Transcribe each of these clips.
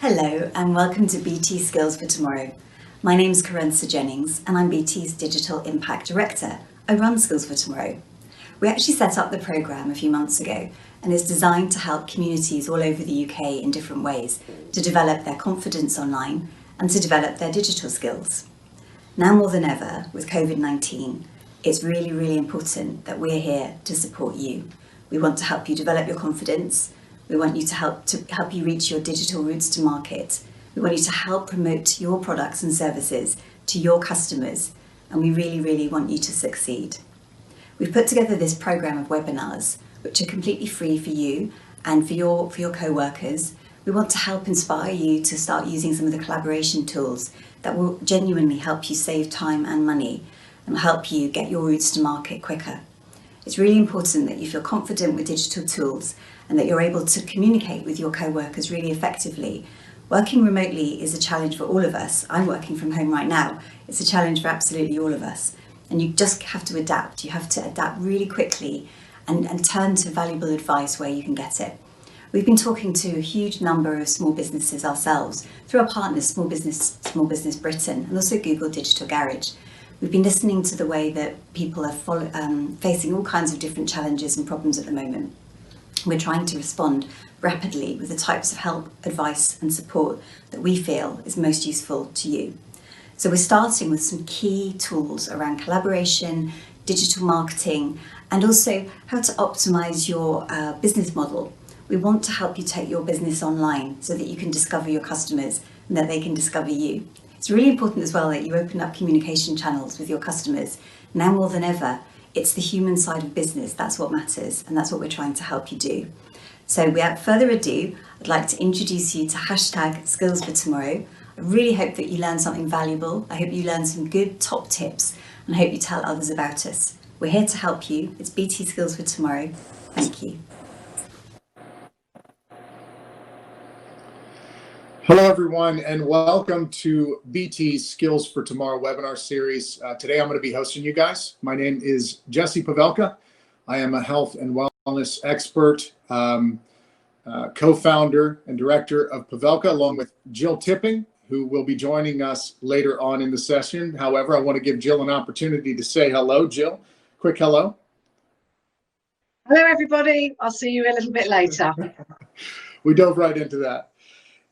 Hello and welcome to BT Skills for Tomorrow. My name is Kerensa Jennings and I'm BT's Digital Impact Director. I run Skills for Tomorrow. We actually set up the programme a few months ago and is designed to help communities all over the UK in different ways to develop their confidence online and to develop their digital skills. Now more than ever with COVID-19, it's really important that we're here to support you. We want to help you develop your confidence. We want you to help you reach your digital routes to market. We want you to help promote your products and services to your customers, and we really want you to succeed. We've put together this program of webinars, which are completely free for you and for your co-workers. We want to help inspire you to start using some of the collaboration tools that will genuinely help you save time and money and help you get your routes to market quicker. It's really important that you feel confident with digital tools and that you're able to communicate with your co-workers really effectively. Working remotely is a challenge for all of us. I'm working from home right now. It's a challenge for absolutely all of us. And you just have to adapt. You have to adapt really quickly and turn to valuable advice where you can get it. We've been talking to a huge number of small businesses ourselves through our partners, Small Business Britain, and also Google Digital Garage. We've been listening to the way that people are facing all kinds of different challenges and problems at the moment. We're trying to respond rapidly with the types of help, advice and support that we feel is most useful to you. So we're starting with some key tools around collaboration, digital marketing, and also how to optimize your business model. We want to help you take your business online so that you can discover your customers and that they can discover you. It's really important as well that you open up communication channels with your customers. Now more than ever, it's the human side of business. That's what matters, and that's what we're trying to help you do. So without further ado, I'd like to introduce you to #Skills for Tomorrow. I really hope that you learned something valuable. I hope you learned some good top tips, and I hope you tell others about us. We're here to help you. It's BT Skills for Tomorrow. Thank you. Hello, everyone, and welcome to BT's Skills for Tomorrow webinar series. Today, I'm going to be hosting you guys. My name is Jessie Pavelka. I am a health and wellness expert, co-founder and director of Pavelka, along with Jill Tipping, who will be joining us later on in the session. However, I want to give Jill an opportunity to say hello. Jill, quick hello. Hello, everybody. I'll see you a little bit later. We dove right into that.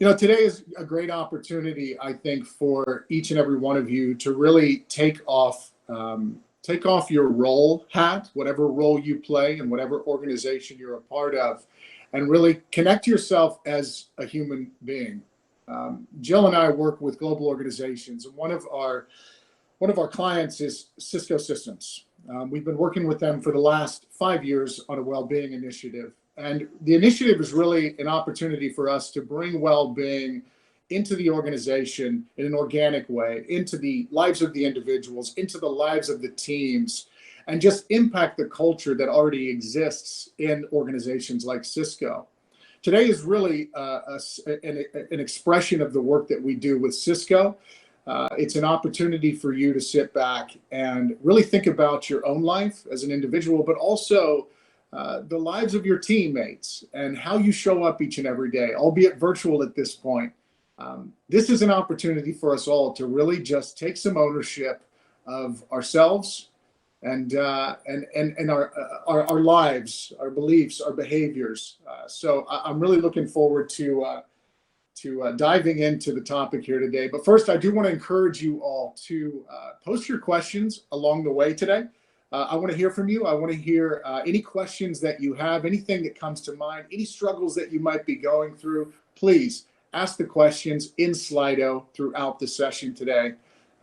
You know, today is a great opportunity, I think, for each and every one of you to really take off your role hat, whatever role you play and whatever organization you're a part of, and really connect yourself as a human being. Jill and I work with global organizations, and one of our clients is Cisco Systems. We've been working with them for the last 5 years on a well-being initiative. And the initiative is really an opportunity for us to bring well-being into the organization in an organic way, into the lives of the individuals, into the lives of the teams, and just impact the culture that already exists in organizations like Cisco. Today is really an expression of the work that we do with Cisco. It's an opportunity for you to sit back and really think about your own life as an individual, but also the lives of your teammates and how you show up each and every day, albeit virtual at this point. This is an opportunity for us all to really just take some ownership of ourselves and our lives, our beliefs, our behaviors. So I'm really looking forward to diving into the topic here today. But first, I do want to encourage you all to post your questions along the way today. I want to hear from you. I want to hear any questions that you have, anything that comes to mind, any struggles that you might be going through. Please ask the questions in Slido throughout the session today.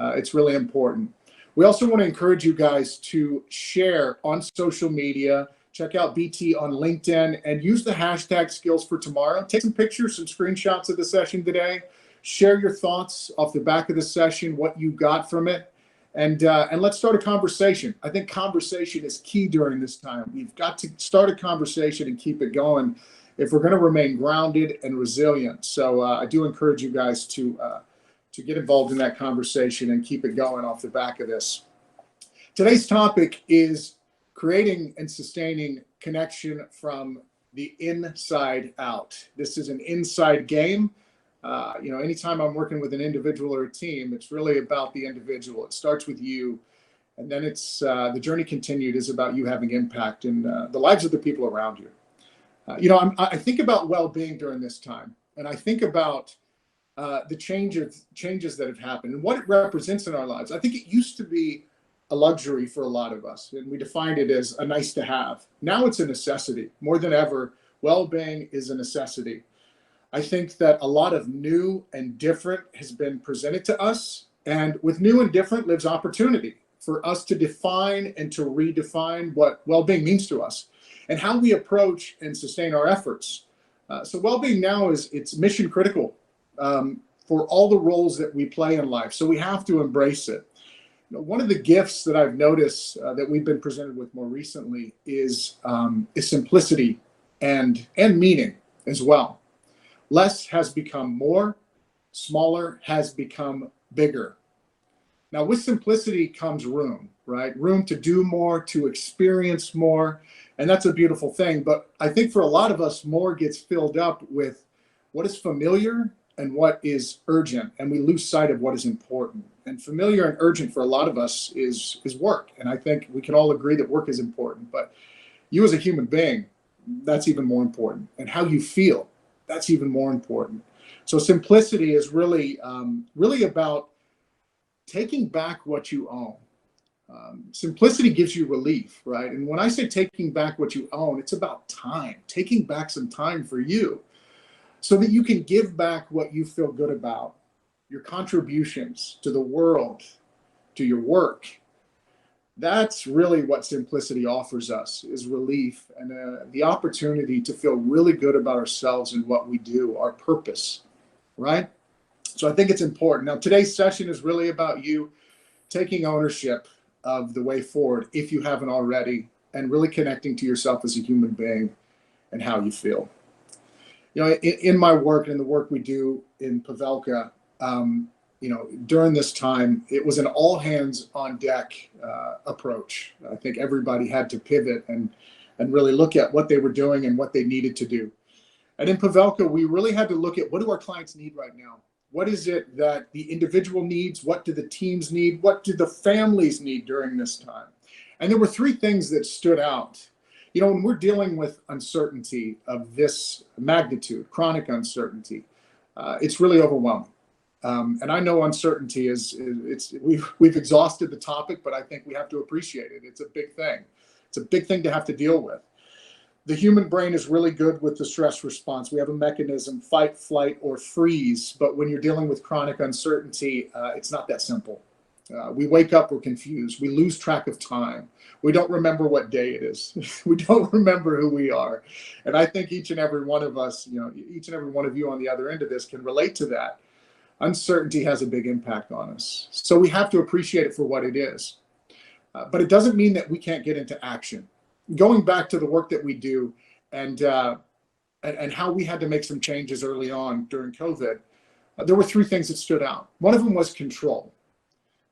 It's really important. We also want to encourage you guys to share on social media. Check out BT on LinkedIn and use the hashtag Skills for Tomorrow. Take some pictures, some screenshots of the session today. Share your thoughts off the back of the session, what you got from it. And let's start a conversation. I think conversation is key during this time. We've got to start a conversation and keep it going if we're going to remain grounded and resilient. So I do encourage you guys to get involved in that conversation and keep it going off the back of this. Today's topic is creating and sustaining connection from the inside out. This is an inside game. Anytime I'm working with an individual or a team, it's really about the individual. It starts with you, and then it's the journey continued is about you having impact in the lives of the people around you. I think about well-being during this time, and I think about the changes that have happened and what it represents in our lives. I think it used to be a luxury for a lot of us, and we defined it as a nice to have. Now it's a necessity. More than ever, well-being is a necessity. I think that a lot of new and different has been presented to us, and with new and different lives opportunity for us to define and to redefine what well-being means to us and how we approach and sustain our efforts. So well-being now it's mission critical for all the roles that we play in life. So we have to embrace it. One of the gifts that I've noticed that we've been presented with more recently is simplicity and meaning as well. Less has become more, smaller has become bigger. Now with simplicity comes room, right? Room to do more, to experience more, and that's a beautiful thing. But I think for a lot of us, more gets filled up with what is familiar and what is urgent, and we lose sight of what is important. And familiar and urgent for a lot of us is work, and I think we can all agree that work is important. But you as a human being, that's even more important, and how you feel, that's even more important. So simplicity is really about taking back what you own. Simplicity gives you relief, right? And when I say taking back what you own, it's about time, taking back some time for you so that you can give back what you feel good about, your contributions to the world, to your work. That's really what simplicity offers us, is relief and the opportunity to feel really good about ourselves and what we do, our purpose, right? So I think it's important. Now, today's session is really about you taking ownership of the way forward, if you haven't already, and really connecting to yourself as a human being and how you feel. In my work and in the work we do in Pavelka, during this time, it was an all hands on deck approach. I think everybody had to pivot and really look at what they were doing and what they needed to do. And in Pavelka, we really had to look at what do our clients need right now? What is it that the individual needs? What do the teams need? What do the families need during this time? And there were three things that stood out. When we're dealing with uncertainty of this magnitude, chronic uncertainty, it's really overwhelming. And I know uncertainty we've exhausted the topic, but I think we have to appreciate it. It's a big thing. It's a big thing to have to deal with. The human brain is really good with the stress response. We have a mechanism, fight, flight, or freeze. But when you're dealing with chronic uncertainty, it's not that simple. We wake up, we're confused. We lose track of time. We don't remember what day it is. We don't remember who we are. And I think each and every one of us, each and every one of you on the other end of this can relate to that. Uncertainty has a big impact on us. So we have to appreciate it for what it is. But it doesn't mean that we can't get into action. Going back to the work that we do and how we had to make some changes early on during COVID, there were three things that stood out. One of them was control.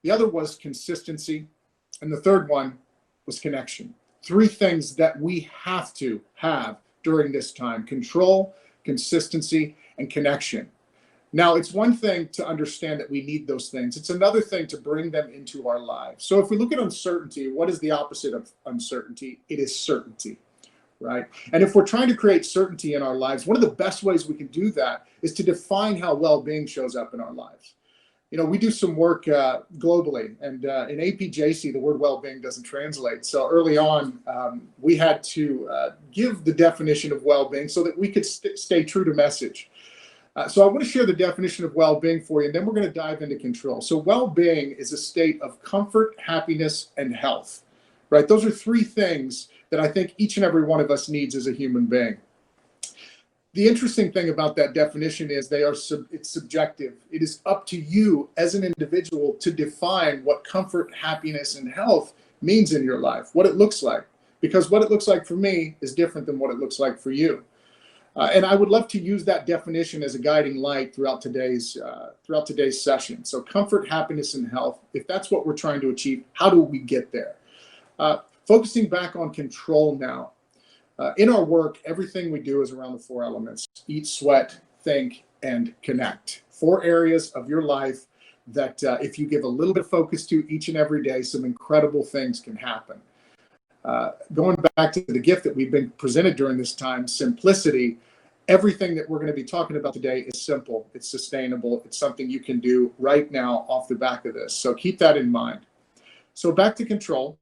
The other was consistency. And the third one was connection. Three things that we have to have during this time: control, consistency, and connection. Now, it's one thing to understand that we need those things. It's another thing to bring them into our lives. So if we look at uncertainty, what is the opposite of uncertainty? It is certainty, right? And if we're trying to create certainty in our lives, one of the best ways we can do that is to define how well-being shows up in our lives. We do some work globally, and in APJC, the word well-being doesn't translate. So early on, we had to give the definition of well-being so that we could stay true to message. So I want to share the definition of well-being for you, and then we're going to dive into control. So well-being is a state of comfort, happiness, and health, right? Those are three things that I think each and every one of us needs as a human being. The interesting thing about that definition is it's subjective. It is up to you as an individual to define what comfort, happiness, and health means in your life, what it looks like, because what it looks like for me is different than what it looks like for you. And I would love to use that definition as a guiding light throughout today's session. So comfort, happiness, and health, if that's what we're trying to achieve, how do we get there? Focusing back on control now. In our work, everything we do is around the four elements: eat, sweat, think, and connect. 4 areas of your life that if you give a little bit of focus to each and every day, some incredible things can happen. Going back to the gift that we've been presented during this time, simplicity, everything that we're going to be talking about today is simple, it's sustainable, it's something you can do right now off the back of this. So keep that in mind. So back to control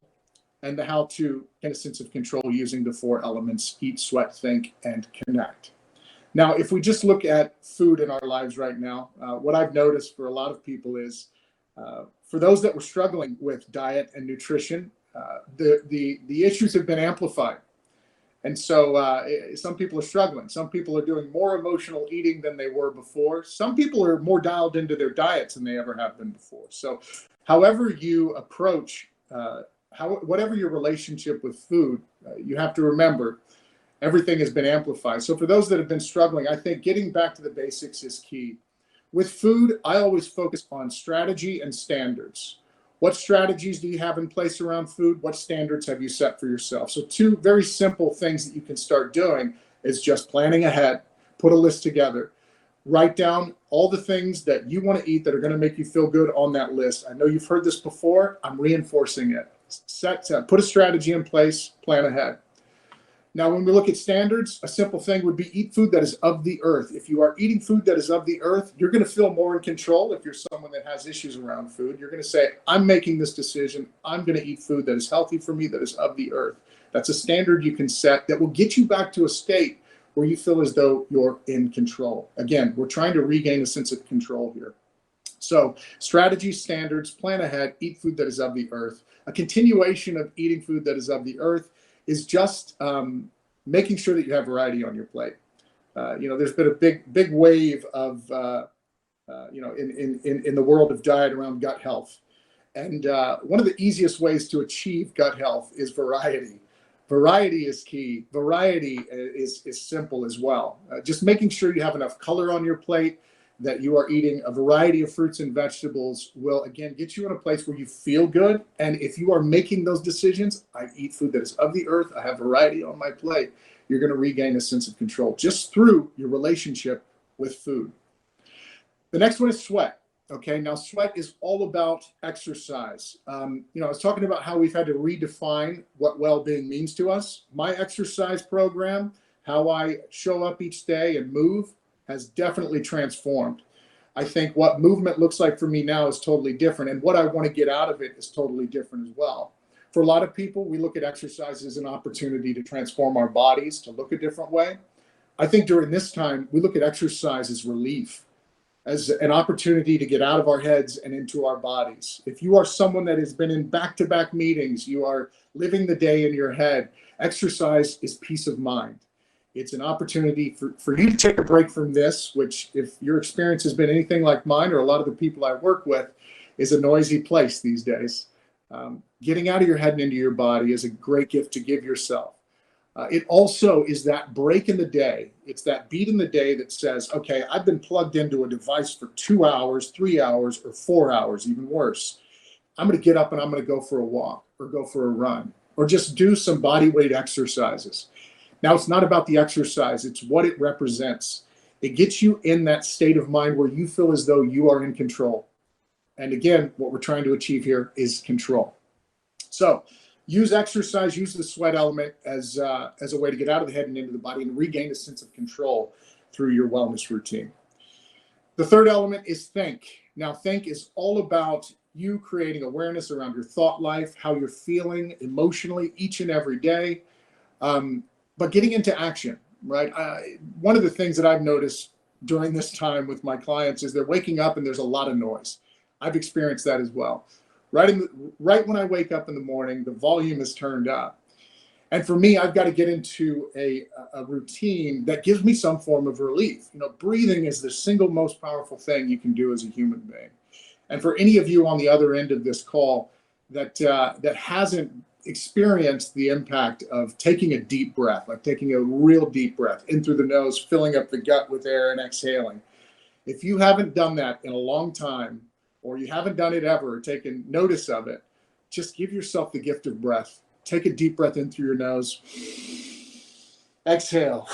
and how to get a sense of control using the 4 elements: eat, sweat, think, and connect. Now, if we just look at food in our lives right now, what I've noticed for a lot of people is for those that were struggling with diet and nutrition, the issues have been amplified. And so some people are struggling. Some people are doing more emotional eating than they were before. Some people are more dialed into their diets than they ever have been before. So however you approach, whatever your relationship with food, you have to remember everything has been amplified. So for those that have been struggling, I think getting back to the basics is key. With food, I always focus on strategy and standards. What strategies do you have in place around food? What standards have you set for yourself? So 2 very simple things that you can start doing is just planning ahead, put a list together, write down all the things that you want to eat that are going to make you feel good on that list. I know you've heard this before. I'm reinforcing it. Put a strategy in place, plan ahead. Now, when we look at standards, a simple thing would be eat food that is of the earth. If you are eating food that is of the earth, you're going to feel more in control. If you're someone that has issues around food, you're going to say, I'm making this decision. I'm going to eat food that is healthy for me, that is of the earth. That's a standard you can set that will get you back to a state where you feel as though you're in control. Again, we're trying to regain a sense of control here. So strategy, standards, plan ahead, eat food that is of the earth. A continuation of eating food that is of the earth is just making sure that you have variety on your plate. There's been a big wave of, in the world of diet around gut health. And one of the easiest ways to achieve gut health is variety. Variety is key. Variety is simple as well. Just making sure you have enough color on your plate, that you are eating a variety of fruits and vegetables will, again, get you in a place where you feel good. And if you are making those decisions, I eat food that is of the earth, I have variety on my plate, you're going to regain a sense of control just through your relationship with food. The next one is sweat. Okay, now sweat is all about exercise. I was talking about how we've had to redefine what well-being means to us. My exercise program, how I show up each day and move, has definitely transformed. I think what movement looks like for me now is totally different, and what I want to get out of it is totally different as well. For a lot of people, we look at exercise as an opportunity to transform our bodies, to look a different way. I think during this time, we look at exercise as relief, as an opportunity to get out of our heads and into our bodies. If you are someone that has been in back-to-back meetings, you are living the day in your head, exercise is peace of mind. It's an opportunity for you to take a break from this, which, if your experience has been anything like mine or a lot of the people I work with, is a noisy place these days. Getting out of your head and into your body is a great gift to give yourself. It also is that break in the day. It's that beat in the day that says, okay, I've been plugged into a device for 2 hours, 3 hours, or 4 hours, even worse. I'm going to get up and I'm going to go for a walk or go for a run or just do some body weight exercises. Now, it's not about the exercise. It's what it represents. It gets you in that state of mind where you feel as though you are in control. And again, what we're trying to achieve here is control. So use exercise, use the sweat element as a way to get out of the head and into the body and regain a sense of control through your wellness routine. The third element is think. Now, think is all about you creating awareness around your thought life, how you're feeling emotionally each and every day. But getting into action, right? One of the things that I've noticed during this time with my clients is they're waking up and there's a lot of noise. I've experienced that as well. Right when I wake up in the morning, the volume is turned up. And for me, I've got to get into a routine that gives me some form of relief. Breathing is the single most powerful thing you can do as a human being. And for any of you on the other end of this call that hasn't experienced the impact of taking a deep breath, like taking a real deep breath in through the nose, filling up the gut with air and exhaling. If you haven't done that in a long time, or you haven't done it ever, or taken notice of it, just give yourself the gift of breath. Take a deep breath in through your nose. Exhale.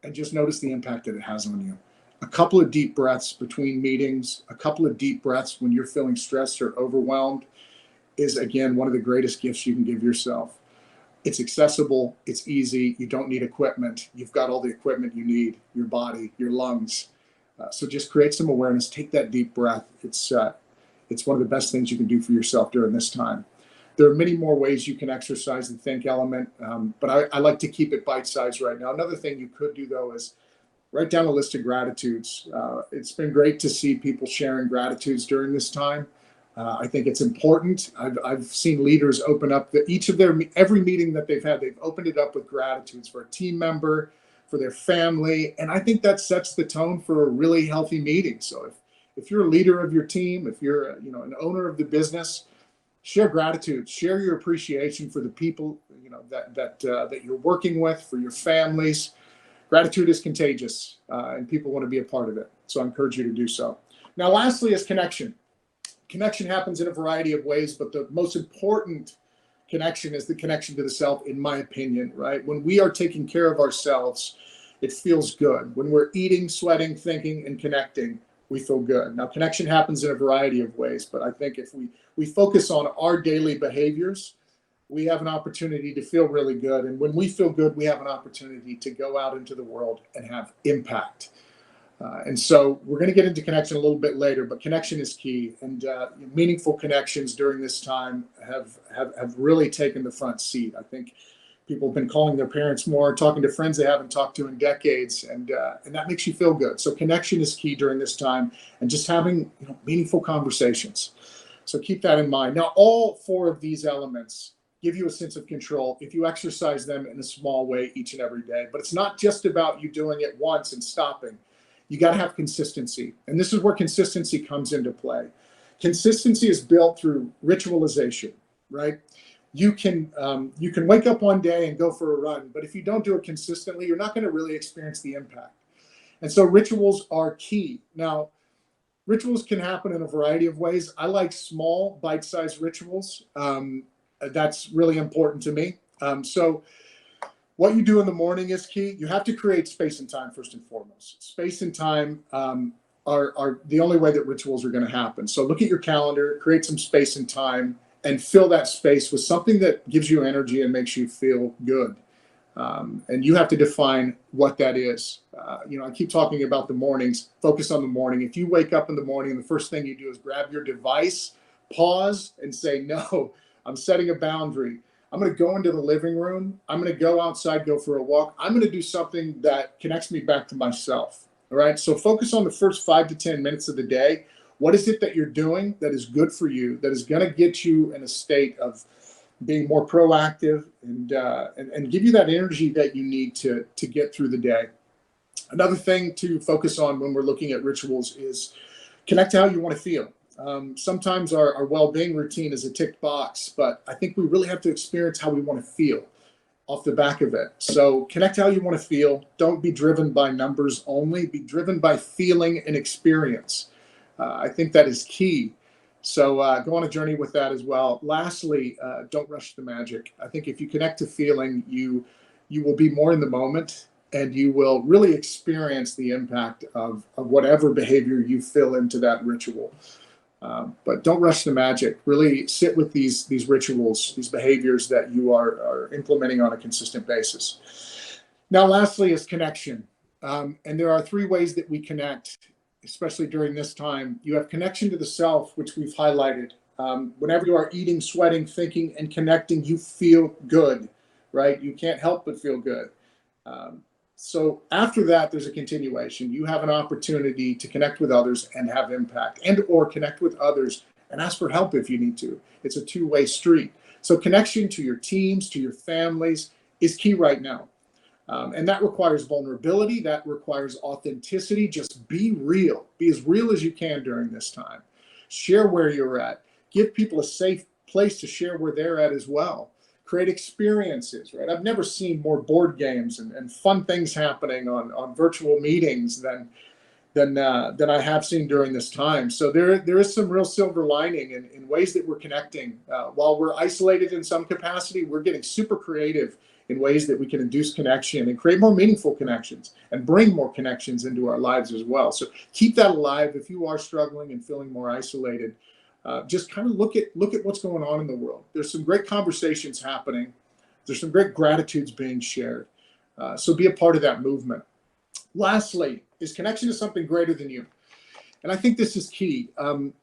and just notice the impact that it has on you. A couple of deep breaths between meetings, a couple of deep breaths when you're feeling stressed or overwhelmed is, again, one of the greatest gifts you can give yourself. It's accessible, it's easy, you don't need equipment. You've got all the equipment you need, your body, your lungs. So just create some awareness, take that deep breath. It's one of the best things you can do for yourself during this time. There are many more ways you can exercise the think element, but I like to keep it bite-sized right now. Another thing you could do, though, is write down a list of gratitudes. It's been great to see people sharing gratitudes during this time. I think it's important. I've seen leaders open up every meeting that they've had, they've opened it up with gratitudes for a team member, for their family, and I think that sets the tone for a really healthy meeting. So if you're a leader of your team, if you're an owner of the business, share gratitude, share your appreciation for the people that you're working with, for your families. Gratitude is contagious, and people want to be a part of it. So I encourage you to do so. Now, lastly is connection. Connection happens in a variety of ways, but the most important connection is the connection to the self, in my opinion, right? When we are taking care of ourselves, it feels good. When we're eating, sweating, thinking, and connecting, we feel good. Now, connection happens in a variety of ways, but I think if we focus on our daily behaviors, we have an opportunity to feel really good. And when we feel good, we have an opportunity to go out into the world and have impact. And so we're going to get into connection a little bit later, but connection is key. And meaningful connections during this time have really taken the front seat. I think people have been calling their parents more, talking to friends they haven't talked to in decades, and that makes you feel good. So connection is key during this time, and just having meaningful conversations. So keep that in mind. Now, all four of these elements give you a sense of control if you exercise them in a small way each and every day. But it's not just about you doing it once and stopping. You got to have consistency. And this is where consistency comes into play. Consistency is built through ritualization, right? You can wake up one day and go for a run, but if you don't do it consistently, you're not going to really experience the impact. And so rituals are key. Now, rituals can happen in a variety of ways. I like small, bite-sized rituals. That's really important to me. So what you do in the morning is key. You have to create space and time first and foremost. Space and time are the only way that rituals are going to happen. So look at your calendar, create some space and time, and fill that space with something that gives you energy and makes you feel good. And you have to define what that is. I keep talking about the mornings. Focus on the morning. If you wake up in the morning and the first thing you do is grab your device, pause, and say, no, I'm setting a boundary. I'm going to go into the living room. I'm going to go outside, go for a walk. I'm going to do something that connects me back to myself. All right. So focus on the first 5 to 10 minutes of the day. What is it that you're doing that is good for you, that is going to get you in a state of being more proactive and give you that energy that you need to get through the day? Another thing to focus on when we're looking at rituals is connect to how you want to feel. Sometimes our well-being routine is a ticked box, but I think we really have to experience how we want to feel off the back of it. So connect to how you want to feel. Don't be driven by numbers only. Be driven by feeling and experience. I think that is key. So go on a journey with that as well. Lastly, don't rush the magic. I think if you connect to feeling, you will be more in the moment, and you will really experience the impact of whatever behavior you fill into that ritual. But don't rush the magic. Really sit with these rituals, these behaviors that you are implementing on a consistent basis. Now, lastly is connection. And there are 3 ways that we connect, especially during this time. You have connection to the self, which we've highlighted. Whenever you are eating, sweating, thinking, and connecting, you feel good, right? You can't help but feel good. So after that, there's a continuation. You have an opportunity to connect with others and have impact, and or connect with others and ask for help if you need to. It's a 2-way street. So connection to your teams, to your families is key right now. And that requires vulnerability. That requires authenticity. Just be real. Be as real as you can during this time. Share where you're at. Give people a safe place to share where they're at as well. Create experiences, right? I've never seen more board games and fun things happening on virtual meetings than I have seen during this time. So there is some real silver lining in ways that we're connecting. While we're isolated in some capacity, we're getting super creative in ways that we can induce connection and create more meaningful connections and bring more connections into our lives as well. So keep that alive. If you are struggling and feeling more isolated, just kind of look at what's going on in the world. There's some great conversations happening. There's some great gratitudes being shared. So be a part of that movement. Lastly, is connection to something greater than you. And I think this is key.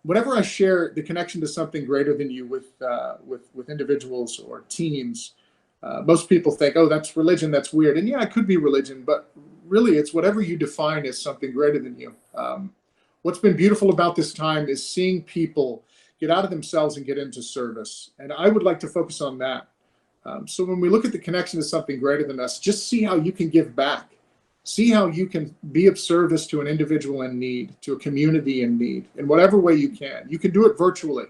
Whenever I share the connection to something greater than you with individuals or teams, most people think, oh, that's religion, that's weird. And yeah, it could be religion, but really it's whatever you define as something greater than you. What's been beautiful about this time is seeing people get out of themselves and get into service. And I would like to focus on that. So when we look at the connection to something greater than us, just see how you can give back. See how you can be of service to an individual in need, to a community in need, in whatever way you can. You can do it virtually,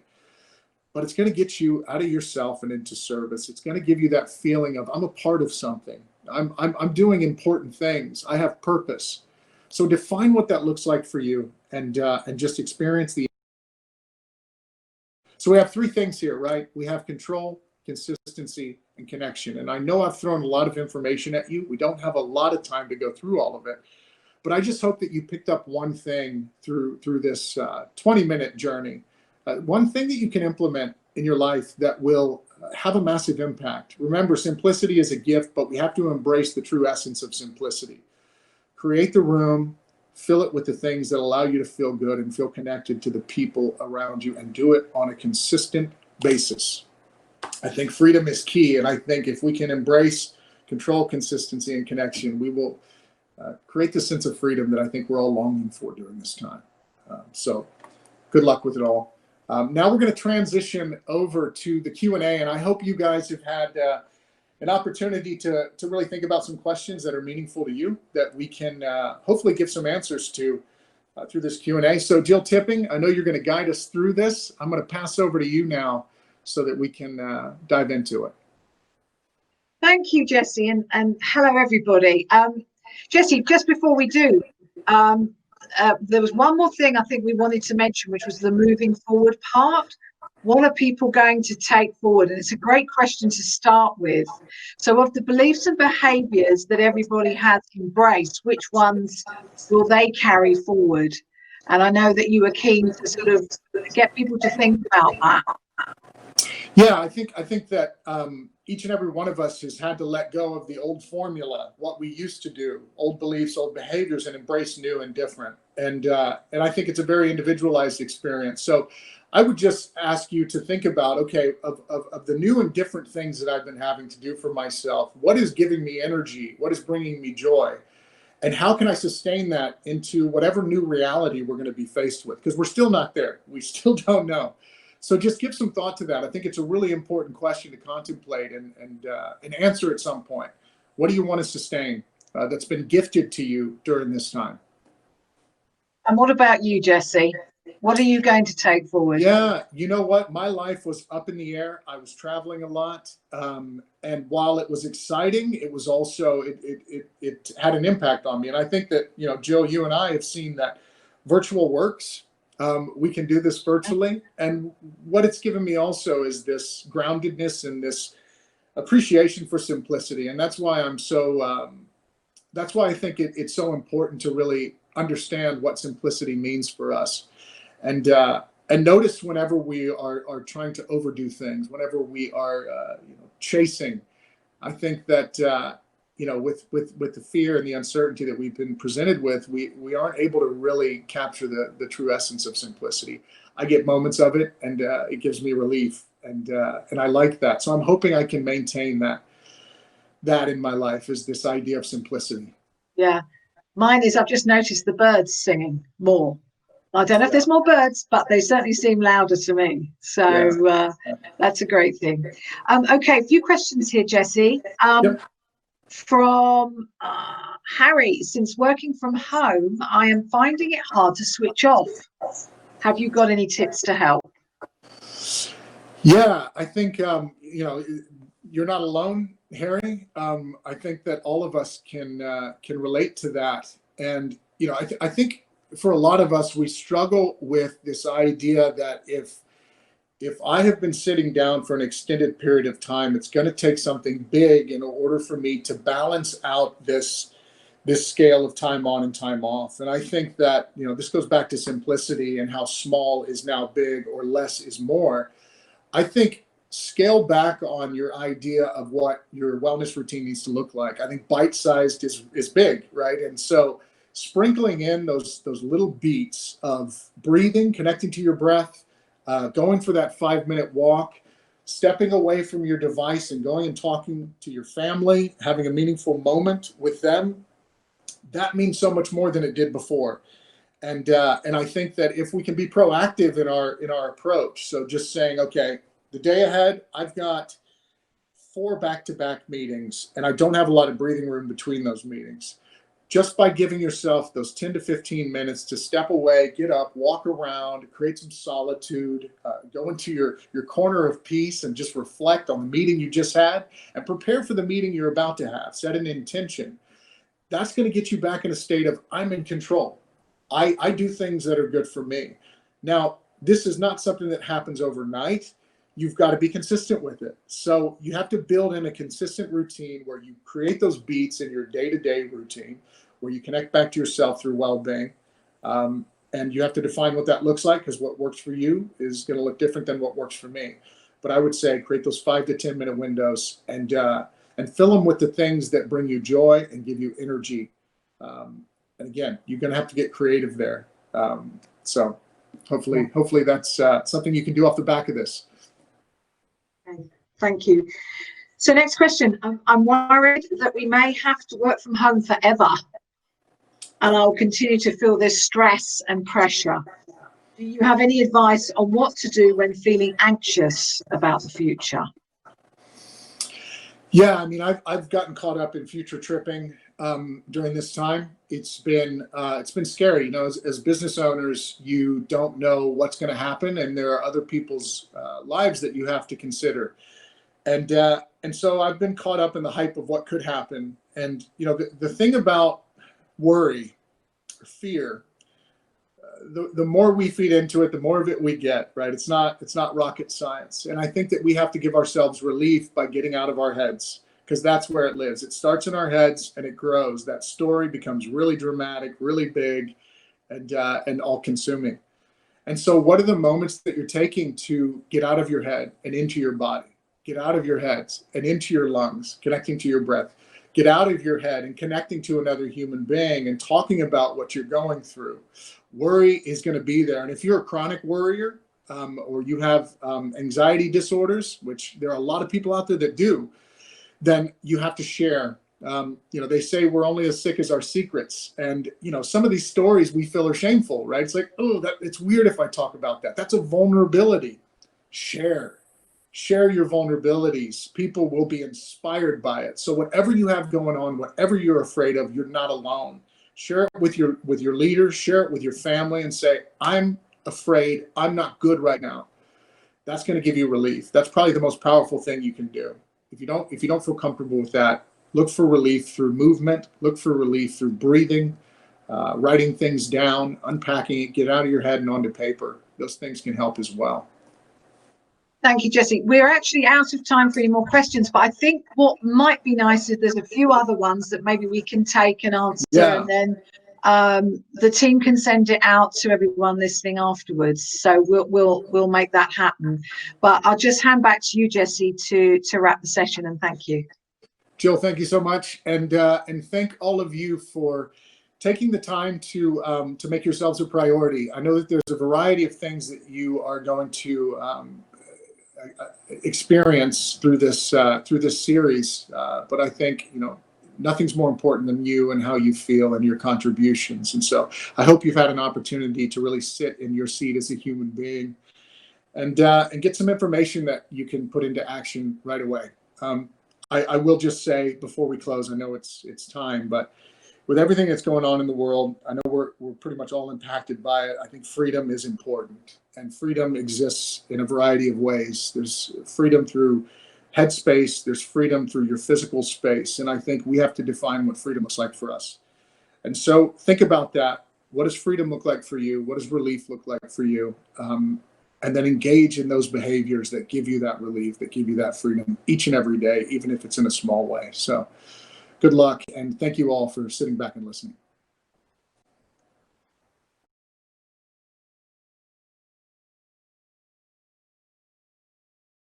but it's going to get you out of yourself and into service. It's going to give you that feeling of, I'm a part of something. I'm doing important things. I have purpose. So define what that looks like for you, and just experience the. So we have three things here, right? We have control, consistency, and connection. And I know I've thrown a lot of information at you. We don't have a lot of time to go through all of it, but I just hope that you picked up one thing through this 20-minute journey, one thing that you can implement in your life that will have a massive impact. Remember, simplicity is a gift, but we have to embrace the true essence of simplicity. Create the room, fill it with the things that allow you to feel good and feel connected to the people around you, and do it on a consistent basis. I think freedom is key, and I think if we can embrace control, consistency, and connection, we will create the sense of freedom that I think we're all longing for during this time. So good luck with it all. Now we're going to transition over to the Q&A, and I hope you guys have had an opportunity to really think about some questions that are meaningful to you that we can hopefully give some answers to through this Q&A. So Jill Tipping, I know you're going to guide us through this. I'm going to pass over to you now so that we can dive into it. Thank you, Jessie, and hello, everybody. Jessie, just before we do, there was one more thing I think we wanted to mention, which was the moving forward part. What are people going to take forward? And it's a great question to start with. So of the beliefs and behaviours that everybody has embraced, which ones will they carry forward? And I know that you were keen to sort of get people to think about that. Yeah, I think that each and every one of us has had to let go of the old formula, what we used to do, old beliefs, old behaviors, and embrace new and different. And I think it's a very individualized experience. So I would just ask you to think about, okay, of the new and different things that I've been having to do for myself, what is giving me energy? What is bringing me joy? And how can I sustain that into whatever new reality we're going to be faced with? Because we're still not there. We still don't know. So just give some thought to that. I think it's a really important question to contemplate and answer at some point. What do you want to sustain that's been gifted to you during this time? And what about you, Jessie? What are you going to take forward? Yeah, you know what? My life was up in the air. I was traveling a lot. And while it was exciting, it was also, it had an impact on me. And I think that, Jill, you and I have seen that virtual works. We can do this virtually. And what it's given me also is this groundedness and this appreciation for simplicity. And that's why that's why I think it's so important to really understand what simplicity means for us. And notice whenever we are trying to overdo things, whenever we are chasing. I think that with the fear and the uncertainty that we've been presented with, we aren't able to really capture the true essence of simplicity. I get moments of it, and it gives me relief, and I like that. So I'm hoping I can maintain that in my life, is this idea of simplicity. Yeah, mine is, I've just noticed the birds singing more. I don't know if there's more birds, but they certainly seem louder to me. So that's a great thing. Okay, a few questions here, Jessie. Yep. From Harry, since working from home, I am finding it hard to switch off. Have you got any tips to help? Yeah, I think, you're not alone, Harry. I think that all of us can relate to that. And, I think for a lot of us, we struggle with this idea that if if I have been sitting down for an extended period of time, it's going to take something big in order for me to balance out this scale of time on and time off. And I think that, this goes back to simplicity and how small is now big or less is more. I think scale back on your idea of what your wellness routine needs to look like. I think bite-sized is big, right? And so sprinkling in those little beats of breathing, connecting to your breath, going for that 5-minute walk, stepping away from your device and going and talking to your family, having a meaningful moment with them, that means so much more than it did before. And I think that if we can be proactive in our approach, so just saying, okay, the day ahead, I've got 4 back-to-back meetings, and I don't have a lot of breathing room between those meetings. Just by giving yourself those 10 to 15 minutes to step away, get up, walk around, create some solitude, go into your corner of peace and just reflect on the meeting you just had and prepare for the meeting you're about to have. Set an intention. That's going to get you back in a state of, I'm in control. I do things that are good for me. Now, this is not something that happens overnight. You've got to be consistent with it. So you have to build in a consistent routine where you create those beats in your day-to-day routine, where you connect back to yourself through well-being. And you have to define what that looks like, because what works for you is going to look different than what works for me. But I would say create those 5 to 10 minute windows and fill them with the things that bring you joy and give you energy. And again, you're going to have to get creative there. So hopefully that's something you can do off the back of this. Thank you. So next question. I'm worried that we may have to work from home forever, and I'll continue to feel this stress and pressure. Do you have any advice on what to do when feeling anxious about the future? Yeah, I mean, I've gotten caught up in future tripping during this time. It's been scary. As business owners, you don't know what's going to happen, and there are other people's lives that you have to consider. And so I've been caught up in the hype of what could happen. And the thing about worry or fear, the more we feed into it, the more of it we get, right? It's not rocket science. And I think that we have to give ourselves relief by getting out of our heads, because that's where it lives. It starts in our heads and it grows. That story becomes really dramatic, really big, and all consuming. And so what are the moments that you're taking to get out of your head and into your body? Get out of your heads and into your lungs, connecting to your breath. Get out of your head and connecting to another human being and talking about what you're going through. Worry is going to be there. And if you're a chronic worrier, or you have anxiety disorders, which there are a lot of people out there that do, then you have to share. They say we're only as sick as our secrets. And, some of these stories we feel are shameful, right? It's like, it's weird if I talk about that. That's a vulnerability. Share your vulnerabilities. People will be inspired by it. So whatever you have going on, whatever you're afraid of, you're not alone. Share it with your leaders, share it with your family, and say, I'm afraid, I'm not good right now. That's going to give you relief. That's probably the most powerful thing you can do. If you don't feel comfortable with that, look for relief through movement, look for relief through breathing, writing things down, unpacking it, get out of your head and onto paper. Those things can help as well. Thank you, Jessie. We're actually out of time for any more questions, but I think what might be nice is there's a few other ones that maybe we can take and answer, and then the team can send it out to everyone listening afterwards. So we'll make that happen. But I'll just hand back to you, Jessie, to wrap the session, and thank you. Jill, thank you so much, and thank all of you for taking the time to make yourselves a priority. I know that there's a variety of things that you are going to experience through this series, but I think nothing's more important than you and how you feel and your contributions. And so I hope you've had an opportunity to really sit in your seat as a human being and get some information that you can put into action right away. I will just say before we close, I know it's time, but with everything that's going on in the world, I know we're pretty much all impacted by it. I think freedom is important, and freedom exists in a variety of ways. There's freedom through headspace, there's freedom through your physical space, and I think we have to define what freedom looks like for us. And so think about that. What does freedom look like for you? What does relief look like for you? and then engage in those behaviors that give you that relief, that give you that freedom each and every day, even if it's in a small way. So good luck, and thank you all for sitting back and listening.